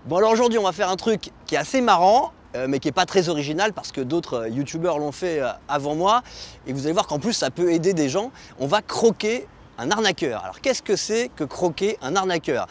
Bon alors aujourd'hui on va faire un truc qui est assez marrant, mais qui n'est pas très original parce que d'autres youtubeurs l'ont fait avant moi. Et vous allez voir qu'en plus ça peut aider des gens. On va croquer un arnaqueur. Alors qu'est-ce que c'est que croquer un arnaqueur?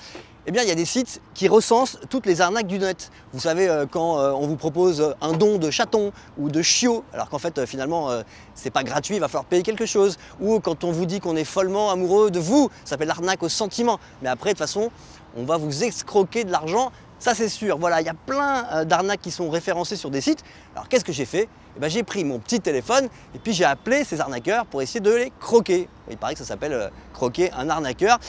Eh bien il y a des sites qui recensent toutes les arnaques du net. Vous savez quand on vous propose un don de chaton ou de chiot, alors qu'en fait finalement c'est pas gratuit, il va falloir payer quelque chose. Ou quand on vous dit qu'on est follement amoureux de vous, ça s'appelle l'arnaque au sentiment. Mais après de toute façon on va vous escroquer de l'argent. Ça c'est sûr, voilà, il y a plein d'arnaques qui sont référencées sur des sites. Alors qu'est-ce que j'ai fait? Eh ben, j'ai pris mon petit téléphone et puis j'ai appelé ces arnaqueurs pour essayer de les croquer. Il paraît que ça s'appelle croquer un arnaqueur.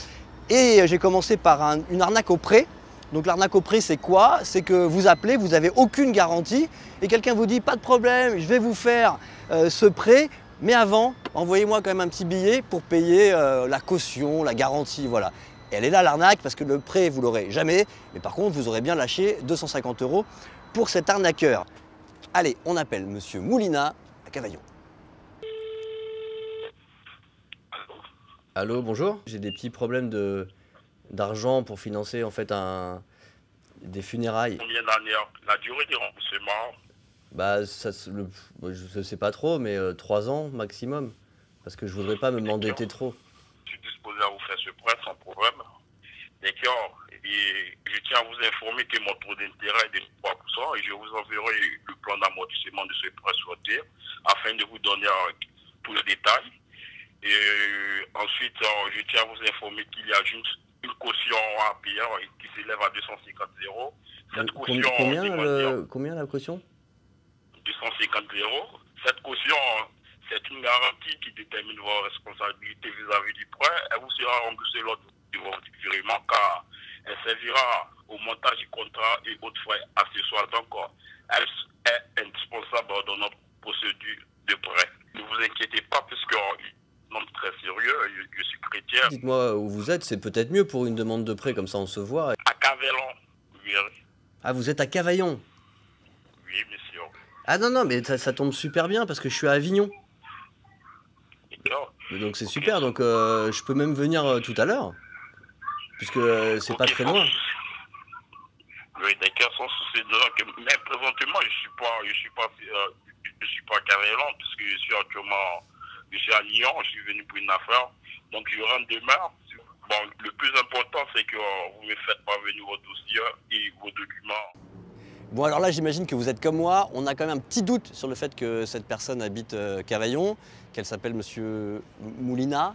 Et j'ai commencé par une arnaque au prêt. Donc l'arnaque au prêt c'est quoi? C'est que vous appelez, vous n'avez aucune garantie et quelqu'un vous dit pas de problème, je vais vous faire ce prêt. Mais avant, envoyez-moi quand même un petit billet pour payer la caution, la garantie, voilà. Et elle est là l'arnaque parce que le prêt vous l'aurez jamais, mais par contre vous aurez bien lâché 250 € pour cet arnaqueur. Allez, on appelle Monsieur Moulina à Cavaillon. Allô, bonjour. J'ai des petits problèmes d'argent pour financer en fait des funérailles. Combien d'années? La durée du remboursement? Bah, je sais pas trop, mais 3 ans maximum. Parce que je voudrais pas m'endetter trop. Je suis disposé à vous faire ce prêt sans problème. D'accord. Et je tiens à vous informer que mon taux d'intérêt est de 3% et je vous enverrai le plan d'amortissement de ce prêt souhaité afin de vous donner tous les détails. Et ensuite, je tiens à vous informer qu'il y a juste une caution à payer qui s'élève à 250 €. Cette caution, combien la caution? 250 €. Cette caution, c'est une garantie qui détermine vos responsabilités vis-à-vis du prêt. Elle vous sera remboursée lors de votre virement car elle servira au montage du contrat et autres frais accessoires. Donc, elle est indispensable dans notre procédure de prêt. Ne vous inquiétez pas puisque un homme très sérieux, je suis chrétien. Dites-moi où vous êtes, c'est peut-être mieux pour une demande de prêt, comme ça on se voit. À Cavaillon, oui. Ah, vous êtes à Cavaillon? Oui, monsieur. Ah non, mais ça tombe super bien parce que je suis à Avignon. D'accord. Donc c'est super, donc je peux même venir tout à l'heure. Puisque c'est pas très loin. Oui, d'accord, sans souci. Mais présentement, je suis pas à Cavaillon puisque je suis à Lyon, je suis venu pour une affaire. Donc je rentre demain. Bon, le plus important, c'est que vous me faites parvenir vos dossiers et vos documents. Bon alors là j'imagine que vous êtes comme moi, on a quand même un petit doute sur le fait que cette personne habite Cavaillon, qu'elle s'appelle Monsieur Moulina.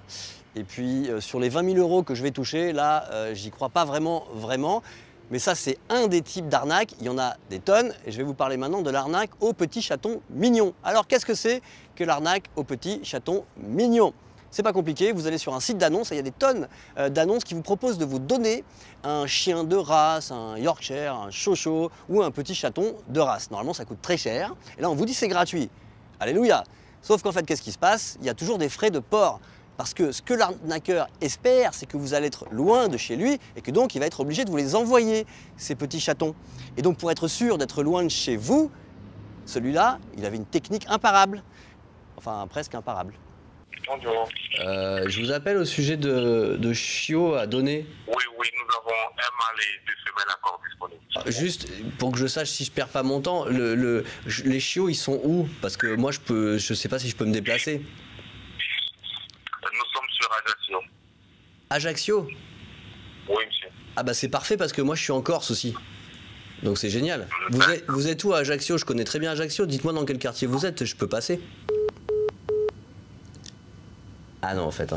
Et puis sur les 20 000 € que je vais toucher, là j'y crois pas vraiment. Mais ça c'est un des types d'arnaques, il y en a des tonnes. Et je vais vous parler maintenant de l'arnaque au petit chaton mignon. Alors qu'est-ce que c'est que l'arnaque au petit chaton mignon? C'est pas compliqué, vous allez sur un site d'annonces, il y a des tonnes d'annonces qui vous proposent de vous donner un chien de race, un Yorkshire, un Chocho ou un petit chaton de race. Normalement ça coûte très cher, et là on vous dit c'est gratuit. Alléluia. Sauf qu'en fait qu'est-ce qui se passe? Il y a toujours des frais de port. Parce que ce que l'arnaqueur espère, c'est que vous allez être loin de chez lui et que donc il va être obligé de vous les envoyer, ces petits chatons. Et donc pour être sûr d'être loin de chez vous, celui-là, il avait une technique imparable. Enfin presque imparable. Bonjour. Je vous appelle au sujet de chiots à donner. Oui, nous avons un mâle et 2 femelles encore disponibles. Juste pour que je sache si je perds pas mon temps, les chiots ils sont où? Parce que moi je sais pas si je peux me déplacer. Nous sommes sur Ajaccio. Ajaccio? Oui, monsieur. Ah bah c'est parfait parce que moi je suis en Corse aussi. Donc c'est génial. Vous êtes où à Ajaccio? Je connais très bien Ajaccio. Dites-moi dans quel quartier vous êtes, je peux passer. Ah non en fait.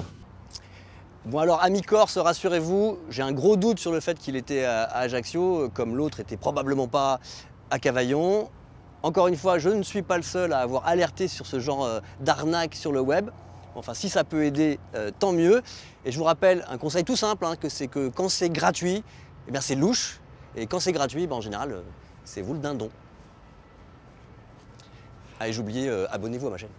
Bon alors amis Corse, rassurez-vous, j'ai un gros doute sur le fait qu'il était à Ajaccio, comme l'autre était probablement pas à Cavaillon. Encore une fois, je ne suis pas le seul à avoir alerté sur ce genre d'arnaque sur le web. Enfin, si ça peut aider, tant mieux. Et je vous rappelle un conseil tout simple, c'est que quand c'est gratuit, eh bien c'est louche. Et quand c'est gratuit, en général, c'est vous le dindon. Allez, j'ai oublié, abonnez-vous à ma chaîne.